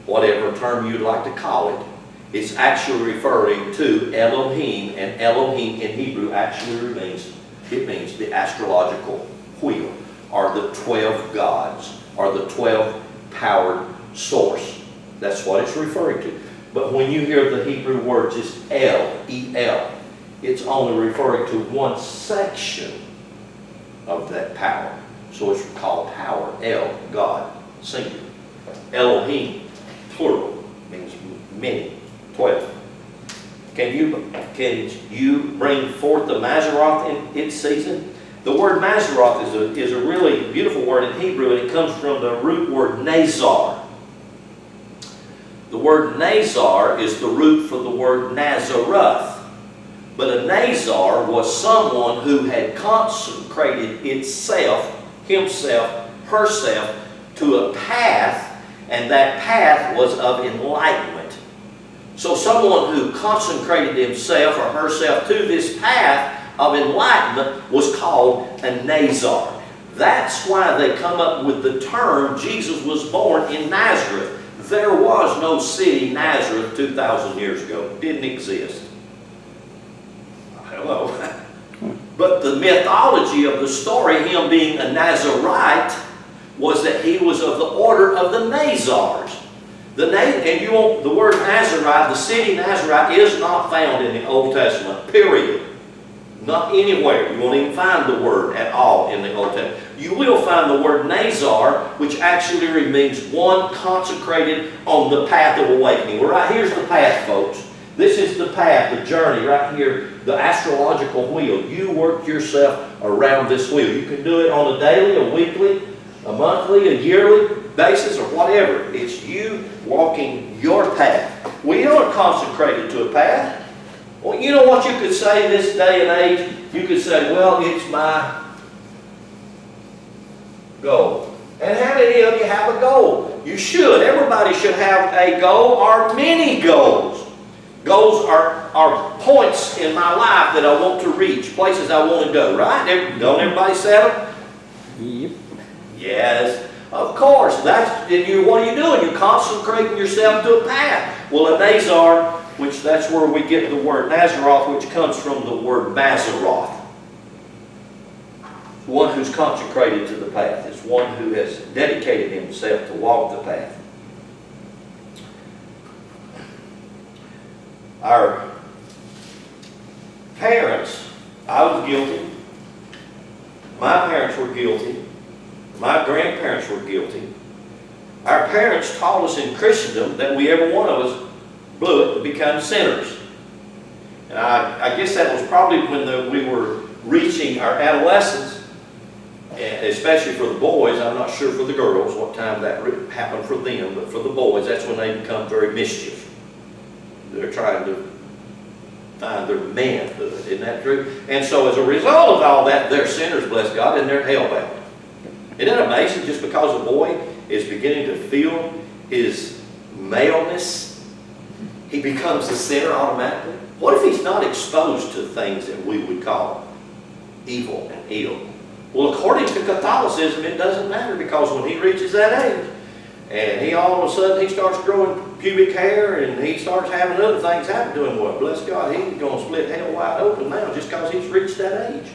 whatever term you'd like to call it. It's actually referring to Elohim, and Elohim in Hebrew actually means the astrological wheel, or the 12 gods, or the 12 powered source. That's what it's referring to. But when you hear the Hebrew word just El, E-L, it's only referring to one section of that power. So it's called power, El, God, singular. Elohim, plural, means many, 12. Can you bring forth the Maseroth in its season? The word Maseroth is a really beautiful word in Hebrew, and it comes from the root word Nazar. The word Nazar is the root for the word Nazareth. But a Nazar was someone who had consecrated himself, herself, to a path, and that path was of enlightenment. So someone who consecrated himself or herself to this path of enlightenment was called a Nazar. That's why they come up with the term Jesus was born in Nazareth. There was no city, Nazareth, 2,000 years ago. It didn't exist. Hello. But the mythology of the story, him being a Nazarite, was that he was of the order of the Nazars. The word Nazarite, the city Nazarite, is not found in the Old Testament, period. Not anywhere. You won't even find the word at all in the Old Testament. You will find the word Nazar, which actually means one consecrated on the path of awakening. Well, right here's the path, folks. This is the path, the journey right here, the astrological wheel. You work yourself around this wheel. You can do it on a daily, a weekly, a monthly, a yearly basis, or whatever. It's you walking your path. We aren't consecrated to a path. Well, you know what you could say this day and age? You could say, well, it's my goal. And how many of you have a goal? You should. Everybody should have a goal or many goals. Goals are points in my life that I want to reach, places I want to go, right? Don't everybody set them? Yep. Yes, of course. What are you doing? You're consecrating yourself to a path. Well, a Nazar, which that's where we get the word Nazaroth, which comes from the word Maseroth. One who's consecrated to the path. It's one who has dedicated himself to walk the path. Our parents, I was guilty. My parents were guilty. My grandparents were guilty. Our parents taught us in Christendom that every one of us blew it to become sinners. And I guess that was probably when we were reaching our adolescence, and especially for the boys. I'm not sure for the girls what time that happened for them, but for the boys, that's when they become very mischievous. They're trying to find their manhood. Isn't that true? And so as a result of all that, they're sinners, bless God, and they're hell-bound. Isn't that amazing? Just because a boy is beginning to feel his maleness, he becomes a sinner automatically. What if he's not exposed to things that we would call evil and ill? Well, according to Catholicism, it doesn't matter, because when he reaches that age, and he all of a sudden he starts growing pubic hair, and he starts having other things happen to him, well, bless God, he's going to split hell wide open now just because he's reached that age.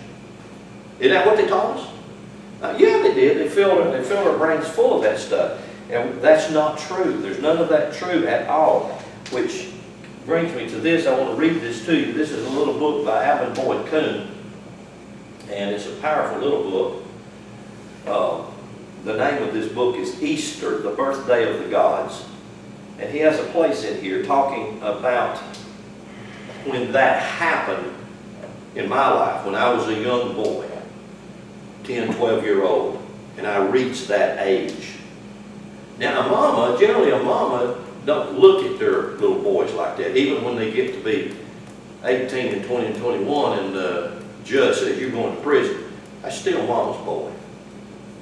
Isn't that what they taught us? Yeah, they did. They filled our brains full of that stuff. And that's not true. There's none of that true at all. Which brings me to this. I want to read this to you. This is a little book by Alvin Boyd Kuhn. And it's a powerful little book. The name of this book is Easter, the Birthday of the Gods. And he has a place in here talking about when that happened in my life, when I was a young boy, 10, 12-year-old, and I reached that age. Now, generally a mama don't look at their little boys like that, even when they get to be 18 and 20 and 21 and the judge says you're going to prison. That's still mama's boy.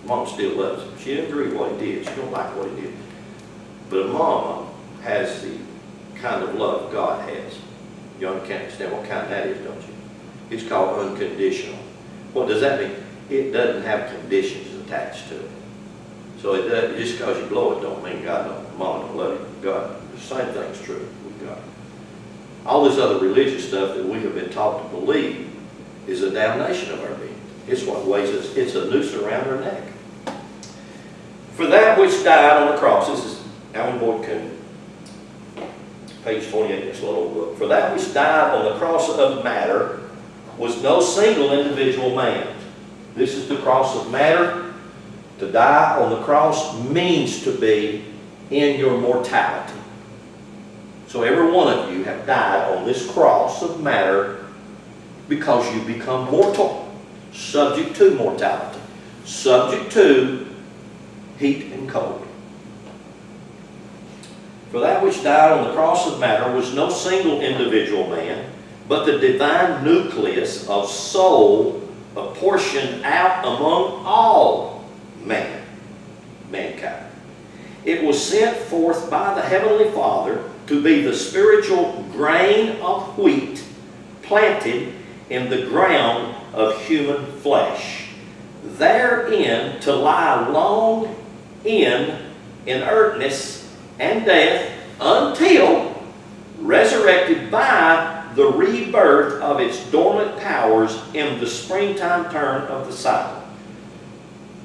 Mama still loves him. She didn't agree with what he did. She don't like what he did. But mama has the kind of love God has. You understand what kind that is, don't you? It's called unconditional. What does that mean? It doesn't have conditions attached to it. So just because you blow it don't mean God don't, Mom don't love you. God, the same thing's true with God. All this other religious stuff that we have been taught to believe is a damnation of our being. It's what weighs us. It's a noose around our neck. For that which died on the cross, this is Alan Boyd Coon, page 28 in this little book. For that which died on the cross of matter was no single individual man. This is the cross of matter. To die on the cross means to be in your mortality. So every one of you have died on this cross of matter because you become mortal, subject to mortality, subject to heat and cold. For that which died on the cross of matter was no single individual man, but the divine nucleus of soul apportioned out among all mankind. It was sent forth by the Heavenly Father to be the spiritual grain of wheat planted in the ground of human flesh, therein to lie long in inertness and death until resurrected by the rebirth of its dormant powers in the springtime turn of the cycle.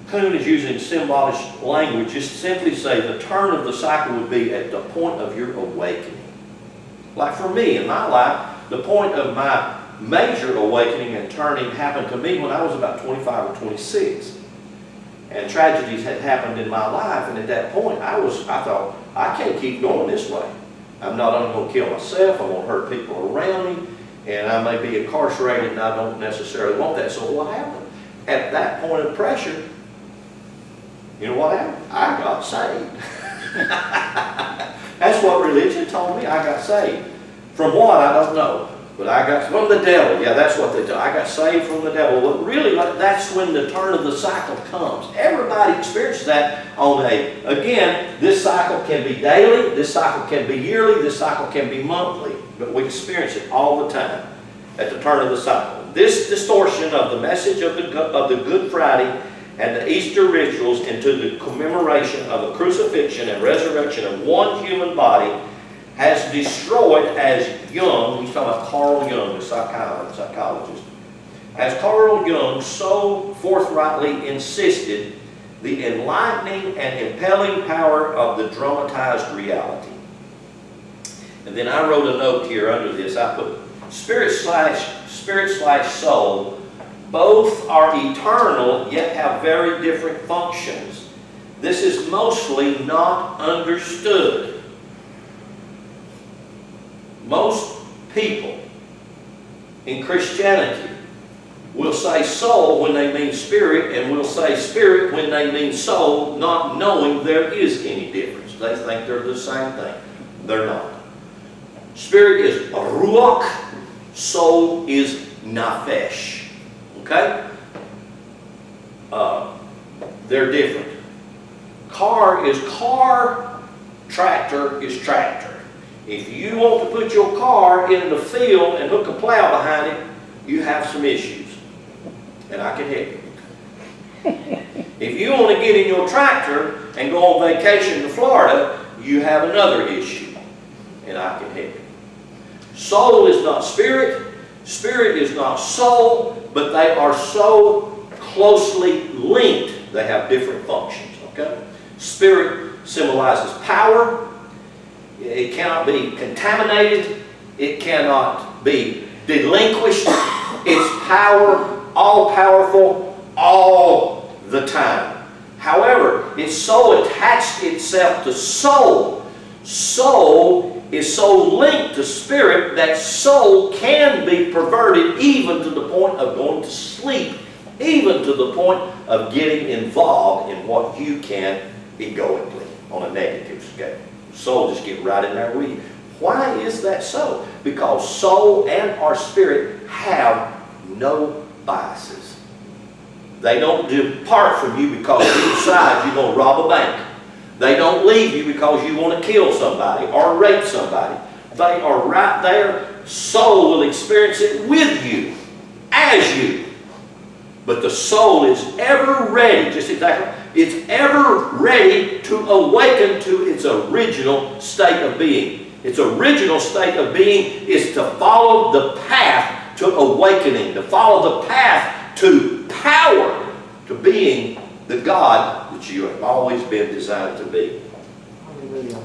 Coon is using symbolic language just to simply say the turn of the cycle would be at the point of your awakening. Like for me in my life, the point of my major awakening and turning happened to me when I was about 25 or 26. And tragedies had happened in my life, and at that point I thought, I can't keep going this way. I'm not only going to kill myself, I'm going to hurt people around me, and I may be incarcerated, and I don't necessarily want that. So what happened? At that point of pressure, you know what happened? I got saved. That's what religion told me. I got saved. From what? I don't know. But I got from the devil. Yeah, that's what they do. I got saved from the devil. But really, that's when the turn of the cycle comes. Everybody experiences that on again, this cycle can be daily, this cycle can be yearly, this cycle can be monthly. But we experience it all the time at the turn of the cycle. This distortion of the message of the Good Friday and the Easter rituals into the commemoration of the crucifixion and resurrection of one human body has destroyed, as Jung, he's talking about Carl Jung, the psychologist, as Carl Jung so forthrightly insisted, the enlightening and impelling power of the dramatized reality. And then I wrote a note here under this. I put spirit slash soul. Both are eternal, yet have very different functions. This is mostly not understood. Most people in Christianity will say soul when they mean spirit, and will say spirit when they mean soul, not knowing there is any difference. They think they're the same thing. They're not. Spirit is ruach, soul is nafesh. Okay? They're different. Car is car, tractor is tractor. If you want to put your car in the field and hook a plow behind it, you have some issues. And I can help you. If you want to get in your tractor and go on vacation to Florida, you have another issue. And I can help you. Soul is not spirit. Spirit is not soul, but they are so closely linked, they have different functions, okay? Spirit symbolizes power. It cannot be contaminated. It cannot be delinquished. It's power, all-powerful, all the time. However, it's so attached itself to soul. Soul is so linked to spirit that soul can be perverted even to the point of going to sleep, even to the point of getting involved in what you can egoically on a negative scale. Soul just get right in there with you. Why is that so? Because soul and our spirit have no biases. They don't depart from you because you decide you're going to rob a bank. They don't leave you because you want to kill somebody or rape somebody. They are right there. Soul will experience it with you, as you. But the soul is ever ready, just exactly. It's ever ready to awaken to its original state of being. Its original state of being is to follow the path to awakening, to follow the path to power, to being the God that you have always been designed to be. Hallelujah.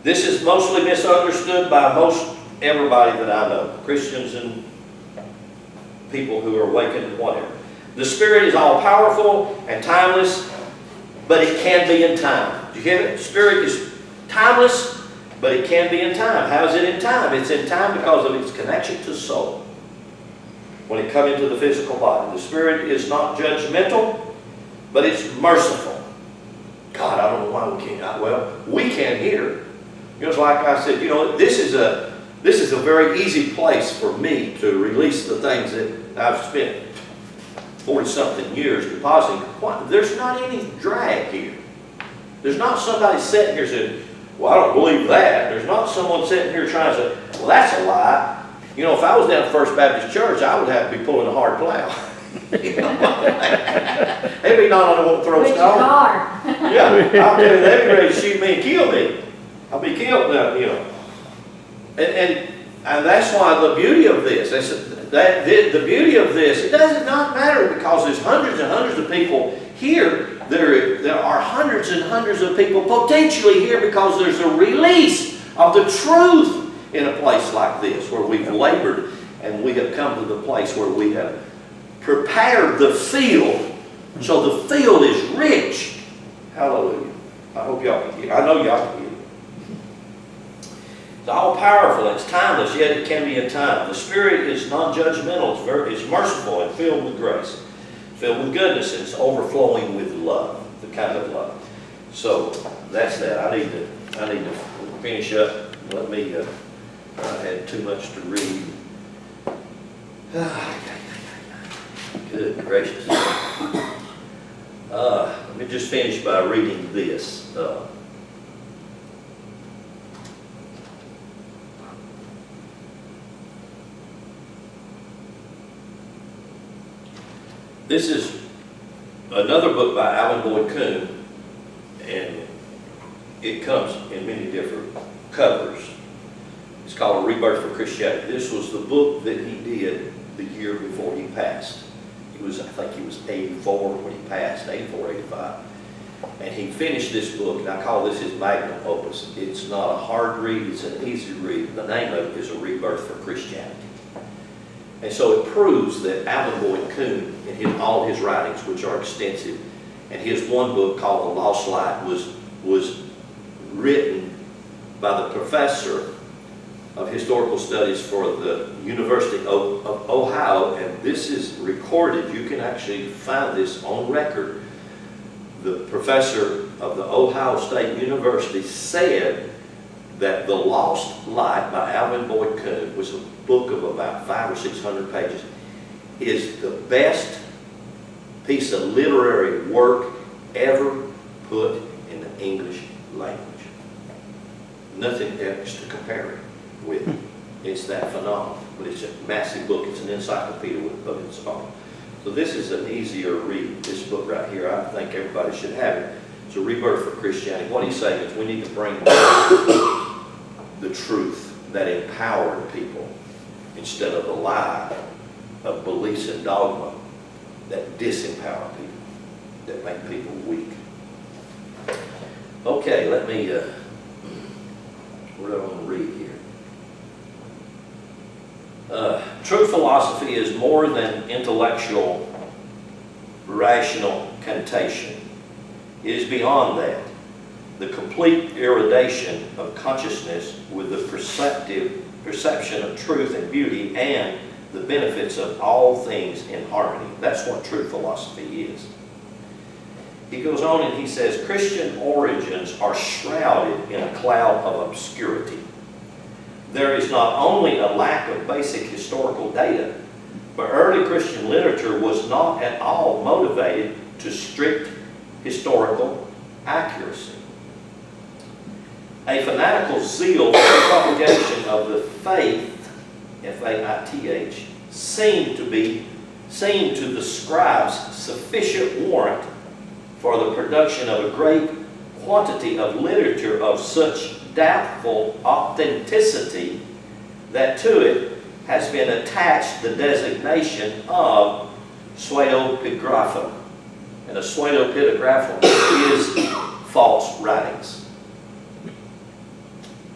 This is mostly misunderstood by most everybody that I know, Christians and people who are awakened and whatever. The Spirit is all powerful and timeless, but it can be in time. Do you get it? The Spirit is timeless, but it can be in time. How is it in time? It's in time because of its connection to soul. When it comes into the physical body, the Spirit is not judgmental, but it's merciful. God, I don't know why we can't. Well, we can here. You know, it's like I said, you know, this is a very easy place for me to release the things that I've spent 40-something years depositing. There's not any drag here. There's not somebody sitting here saying, well, I don't believe that. There's not someone sitting here trying to say, well, that's a lie. You know, if I was down at First Baptist Church, I would have to be pulling a hard plow. You know? They'd be not on to throw With your stones. car. Yeah, I'll tell you, they'd be ready to shoot me and kill me. I'll be killed now, you know. And that's why the beauty of this, the beauty of this, it does not matter because there's hundreds and hundreds of people here. There are hundreds and hundreds of people potentially here because there's a release of the truth in a place like this where we've labored and we have come to the place where we have prepared the field so the field is rich. Hallelujah. I hope y'all can hear. I know y'all can hear. It's all powerful, it's timeless, yet it can be in time. The Spirit is non-judgmental, it's merciful and filled with grace, filled with goodness, and it's overflowing with love, the kind of love. So that's that. I need to finish up. Let me. I had too much to read. Good gracious. Let me just finish by reading this. This is another book by Alan Boyd Kuhn, and it comes in many different covers. It's called A Rebirth for Christianity. This was the book that he did the year before he passed. I think he was 84 when he passed, 84, 85. And he finished this book, and I call this his magnum opus. It's not a hard read, it's an easy read. The name of it is A Rebirth for Christianity. And so it proves that Alan Boyd Kuhn, in all his writings, which are extensive, and his one book called The Lost Light was written by the professor of historical studies for the University of Ohio, and this is recorded. You can actually find this on record. The professor of the Ohio State University said that The Lost Light by Alvin Boyd Kuhn was a book of about 500 or 600 pages, is the best piece of literary work ever put in the English language. Nothing else to compare it with. It's that phenomenal. But it's a massive book. It's an encyclopedia of its own. So this is an easier read. This book right here, I think everybody should have it. It's A Rebirth for Christianity. What he's saying is we need to bring the truth that empowered people instead of the lie of beliefs and dogma that disempower people, that make people weak. Okay, let me, what do I want to read here? True philosophy is more than intellectual, rational connotation. It is beyond that. The complete irradiation of consciousness with the perception of truth and beauty and the benefits of all things in harmony. That's what true philosophy is. He goes on and he says, Christian origins are shrouded in a cloud of obscurity. There is not only a lack of basic historical data, but early Christian literature was not at all motivated to strict historical accuracy. A fanatical zeal for the propagation of the faith, F-A-I-T-H, seemed to the scribes sufficient warrant for the production of a great quantity of literature of such doubtful authenticity that to it has been attached the designation of pseudepigrapha. And a pseudepigrapha is false writings.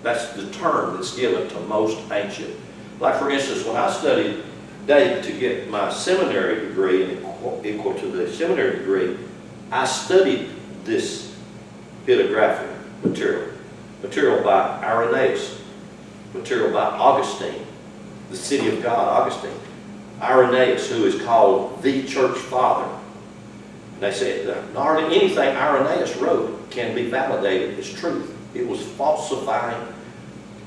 That's the term that's given to most ancient. Like for instance, when I studied date to get my seminary degree, and equal to the seminary degree, I studied this pidographic material by Irenaeus, material by Augustine, the City of God, Augustine. Irenaeus, who is called the church father. And they said that hardly anything Irenaeus wrote can be validated as truth. It was falsifying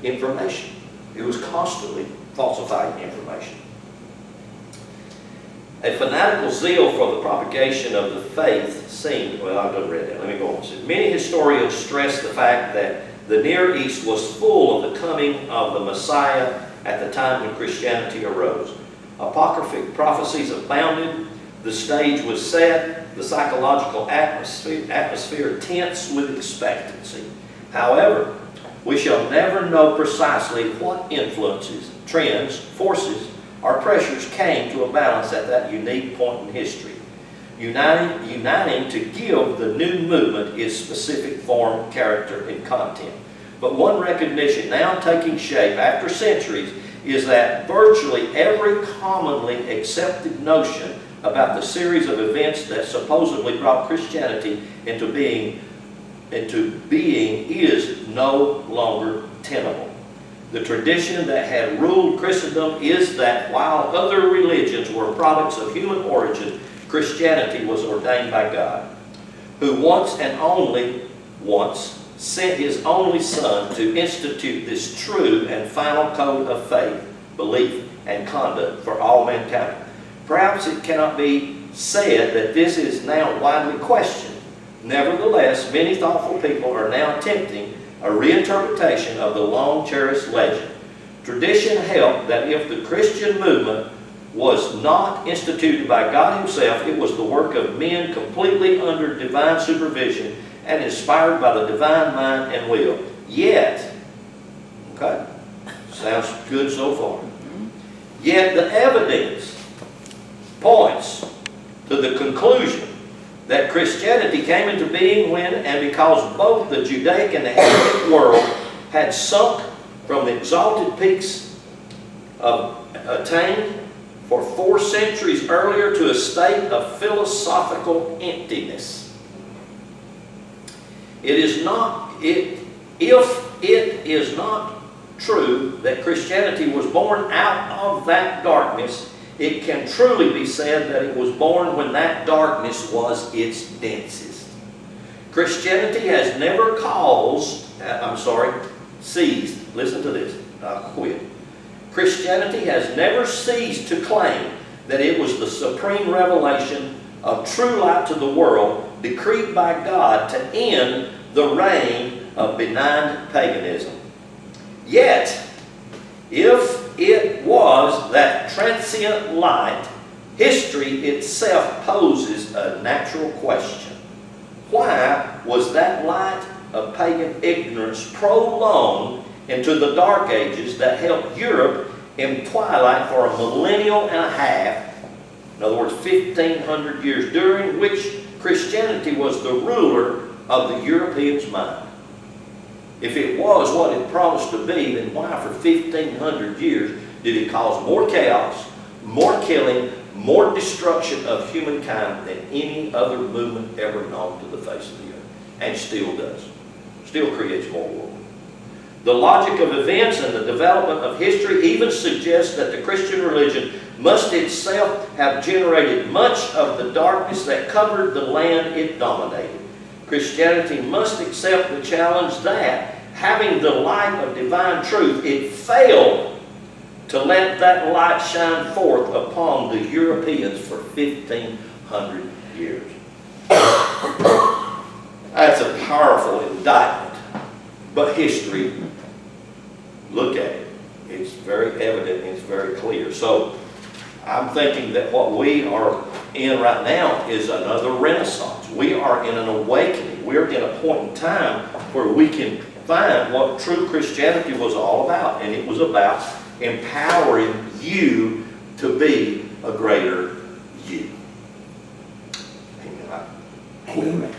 information. It was constantly falsifying information. A fanatical zeal for the propagation of the faith seemed, well, I've done read that, let me go on. So many historians stress the fact that the Near East was full of the coming of the Messiah at the time when Christianity arose. Apocryphal prophecies abounded, the stage was set, the psychological atmosphere tense with expectancy. However, we shall never know precisely what influences, trends, forces, or pressures came to a balance at that unique point in history, uniting to give the new movement its specific form, character, and content. But one recognition now taking shape after centuries is that virtually every commonly accepted notion about the series of events that supposedly brought Christianity into being is no longer tenable. The tradition that had ruled Christendom is that while other religions were products of human origin, Christianity was ordained by God, who once and only once sent His only Son to institute this true and final code of faith, belief, and conduct for all mankind. Perhaps it cannot be said that this is now widely questioned. Nevertheless, many thoughtful people are now attempting a reinterpretation of the long-cherished legend. Tradition held that if the Christian movement was not instituted by God Himself, it was the work of men completely under divine supervision and inspired by the divine mind and will. Yet, okay, sounds good so far. Yet the evidence points to the conclusion that Christianity came into being when and because both the Judaic and the Hellenistic world had sunk from the exalted peaks attained for 4 centuries earlier to a state of philosophical emptiness. If it is not true that Christianity was born out of that darkness, it can truly be said that it was born when that darkness was its densest. Christianity has never ceased, listen to this, I'll quit. Christianity has never ceased to claim that it was the supreme revelation of true light to the world, decreed by God to end the reign of benign paganism. Yet, if it was that transient light, history itself poses a natural question. Why was that light of pagan ignorance prolonged into the Dark Ages that held Europe in twilight for a millennium and a half, in other words, 1,500 years, during which Christianity was the ruler of the European's mind? If it was what it promised to be, then why for 1,500 years did it cause more chaos, more killing, more destruction of humankind than any other movement ever known to the face of the earth? And still does. Still creates more war. The logic of events and the development of history even suggests that the Christian religion must itself have generated much of the darkness that covered the land it dominated. Christianity must accept the challenge that, having the light of divine truth, it failed to let that light shine forth upon the Europeans for 1,500 years. That's a powerful indictment. But history, look at it. It's very evident and it's very clear. So I'm thinking that what we are in right now is another renaissance. We are in an awakening. We're in a point in time where we can find what true Christianity was all about. And it was about empowering you to be a greater you. Amen. Amen.